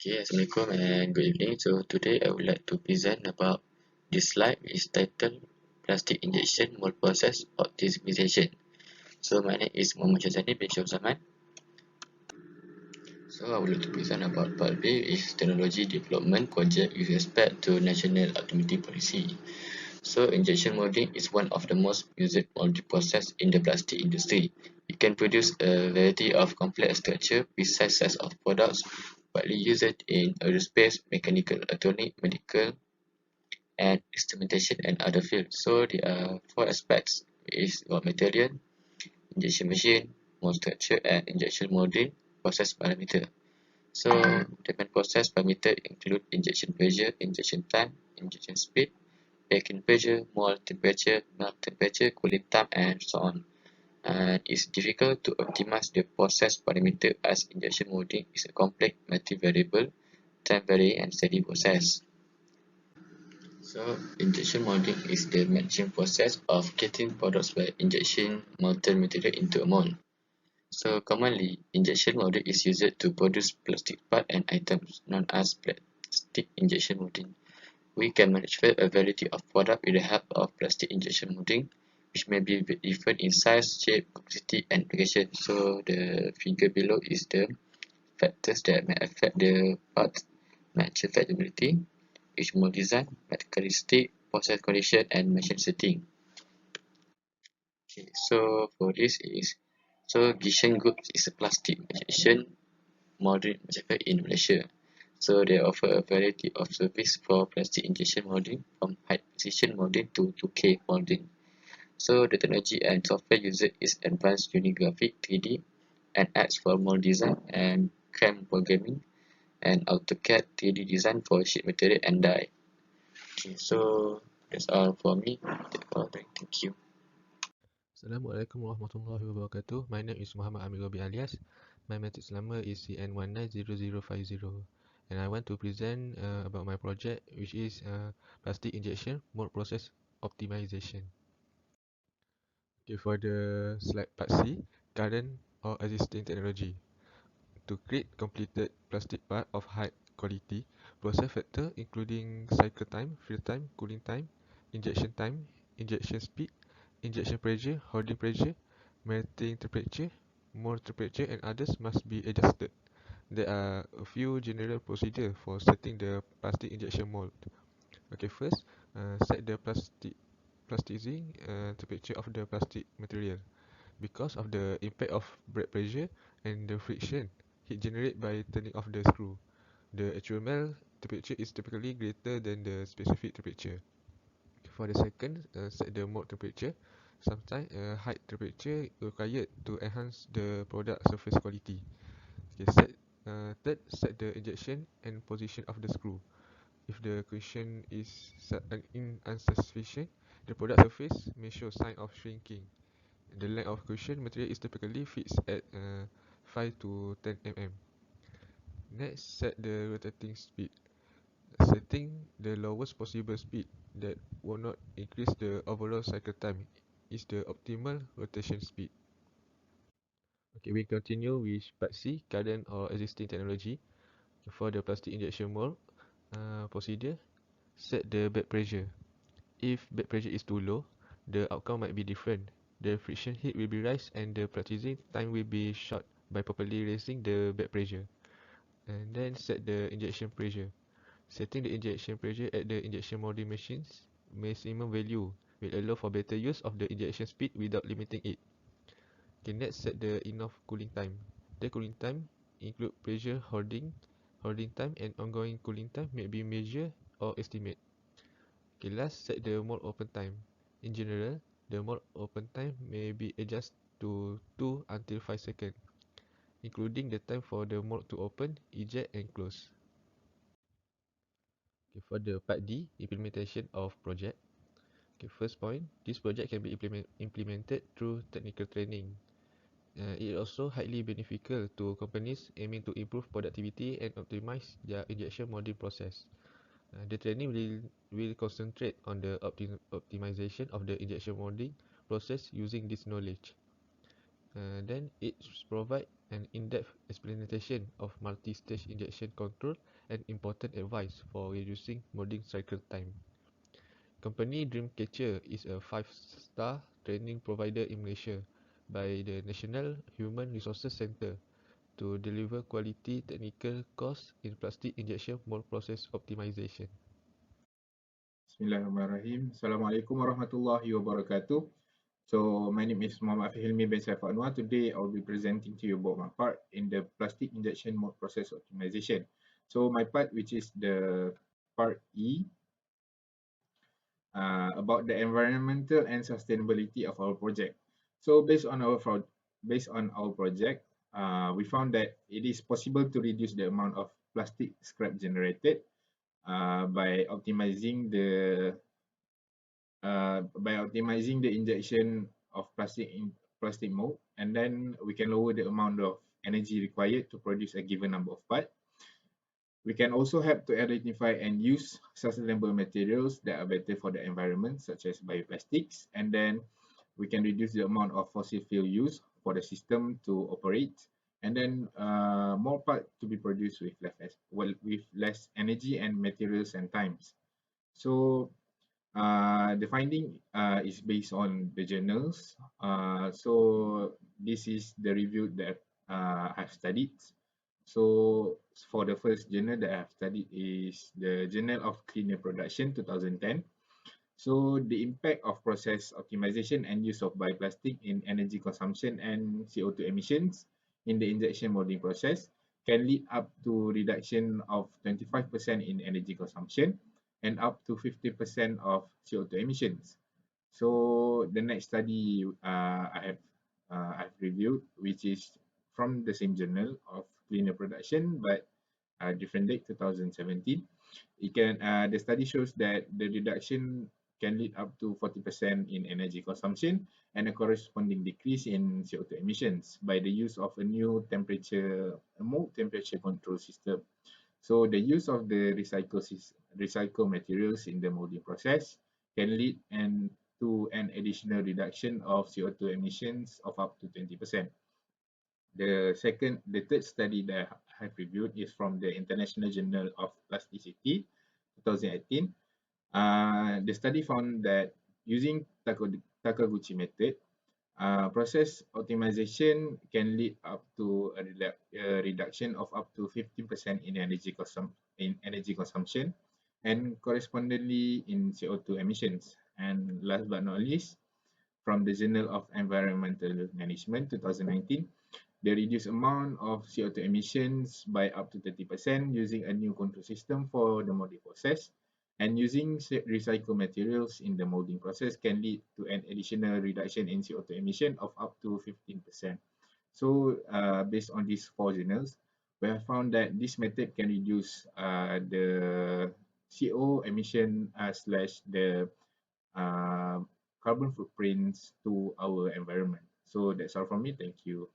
Okay, Assalamualaikum and good evening. So today I would like to present about this slide which is titled Plastic Injection Mold Process Optimization. So my name is Muhammad Shazani bin Syamsaman. So I would like to present about Part B is Technology Development Project with respect to National Optimisation Policy. So injection molding is one of the most used molding process in the plastic industry. It can produce a variety of complex structure with sizes of products widely used in aerospace, mechanical, electronic, medical, and instrumentation and other fields. So there are four aspects: is raw material, injection machine, mold structure, and injection molding process parameter. So the main process parameter include injection pressure, injection time, injection speed, baking pressure, mold temperature, melt temperature, cooling time, and so on. And it's difficult to optimize the process parameter as injection molding is a complex multi-variable, time-varying, and steady process. So, injection molding is the matching process of getting products by injection molten material into a mold. So, commonly, injection molding is used to produce plastic parts and items known as plastic injection molding. We can manufacture a variety of products with the help of plastic injection molding, which may be different in size, shape, complexity, and application. So, the figure below is the factors that may affect the part manufacturability, each mold design, characteristic, process condition, and machine setting. Okay, so for this is Gishan Group is a plastic injection molding manufacturer in Malaysia. So they offer a variety of service for plastic injection molding from high precision molding to 2K molding. So the technology and software used is advanced unographic 3D and apps for mold design and CAM programming and AutoCAD 3D design for sheet material and die. Okay, so that's all for me. Thank you. Assalamualaikum warahmatullahi wabarakatuh. My name is Muhammad Amir Robi alias. My matrix number is CN190050. And I want to present about my project, which is plastic injection mold process optimization. Okay, for the slide part C, current or existing technology. To create completed plastic part of high quality, process factor including cycle time, fill time, cooling time, injection speed, injection pressure, holding pressure, melting temperature, mold temperature, and others must be adjusted. There are a few general procedures for setting the plastic injection mold. Okay, first, set the plasticizing temperature of the plastic material. Because of the impact of bread pressure and the friction heat generated by turning off the screw, the actual melt temperature is typically greater than the specific temperature. For the second, set the mold temperature. Sometimes a high temperature required to enhance the product surface quality. Okay, third, set the injection and position of the screw. If the cushion is insufficient, the product surface may show sign of shrinking. The length of cushion material is typically fixed at 5 to 10 mm. Next, set the rotating speed. Setting the lowest possible speed that will not increase the overall cycle time is the optimal rotation speed. Okay, we continue with part C, current or existing technology. For the plastic injection mold procedure, set the bed pressure. If bed pressure is too low, the outcome might be different. The friction heat will be rise and the practicing time will be short by properly raising the bed pressure. And then set the injection pressure. Setting the injection pressure at the injection molding machine's maximum value will allow for better use of the injection speed without limiting it. Okay, next set the enough cooling time. The cooling time include pressure holding time and ongoing cooling time may be measured or estimate. Okay, last, set the mold open time. In general, the mold open time may be adjusted to 2 until 5 seconds, including the time for the mold to open, eject, and close. Okay, for the part D, implementation of project. Okay, first point, this project can be implemented through technical training. It is also highly beneficial to companies aiming to improve productivity and optimize their injection molding process. The training will concentrate on the optimization of the injection molding process using this knowledge. Then it provides an in-depth explanation of multi-stage injection control and important advice for reducing molding cycle time. Company Dreamcatcher is a 5-star training provider in Malaysia by the National Human Resources Centre to deliver quality technical course in plastic injection mold process optimization. Bismillahirrahmanirrahim. Assalamualaikum warahmatullahi wabarakatuh. So my name is Muhammad Hilmi bin Saif Anwar. Today I will be presenting to you about my part in the plastic injection mold process optimization. So my part, which is the part E, about the environmental and sustainability of our project. So based on our project, we found that it is possible to reduce the amount of plastic scrap generated by optimizing the injection of plastic mold, and then we can lower the amount of energy required to produce a given number of parts. We can also help to identify and use sustainable materials that are better for the environment, such as bioplastics, and then we can reduce the amount of fossil fuel use for the system to operate, and then more part to be produced with less energy and materials and times. So the finding is based on the journals. So this is the review that I've studied. So for the first journal that I've studied is the Journal of Cleaner Production 2010. So the impact of process optimization and use of bioplastic in energy consumption and CO2 emissions in the injection molding process can lead up to reduction of 25% in energy consumption and up to 50% of CO2 emissions. So the next study I've reviewed, which is from the same journal of cleaner production, but different date 2017. The study shows that the reduction can lead up to 40% in energy consumption and a corresponding decrease in CO2 emissions by the use of a mold temperature control system. So the use of the recycle materials in the molding process can lead to an additional reduction of CO2 emissions of up to 20%. The third study that I have reviewed is from the International Journal of Plasticity, 2018. The study found that using Takaguchi method, process optimization can lead up to a reduction of up to 15% in energy consumption and correspondingly in CO2 emissions. And last but not least, from the Journal of Environmental Management 2019, the reduced amount of CO2 emissions by up to 30% using a new control system for the molding process, and using recycled materials in the molding process can lead to an additional reduction in CO2 emission of up to 15%. So based on these four journals, we have found that this method can reduce the CO emission slash the uh, carbon footprints to our environment. So that's all from me. Thank you.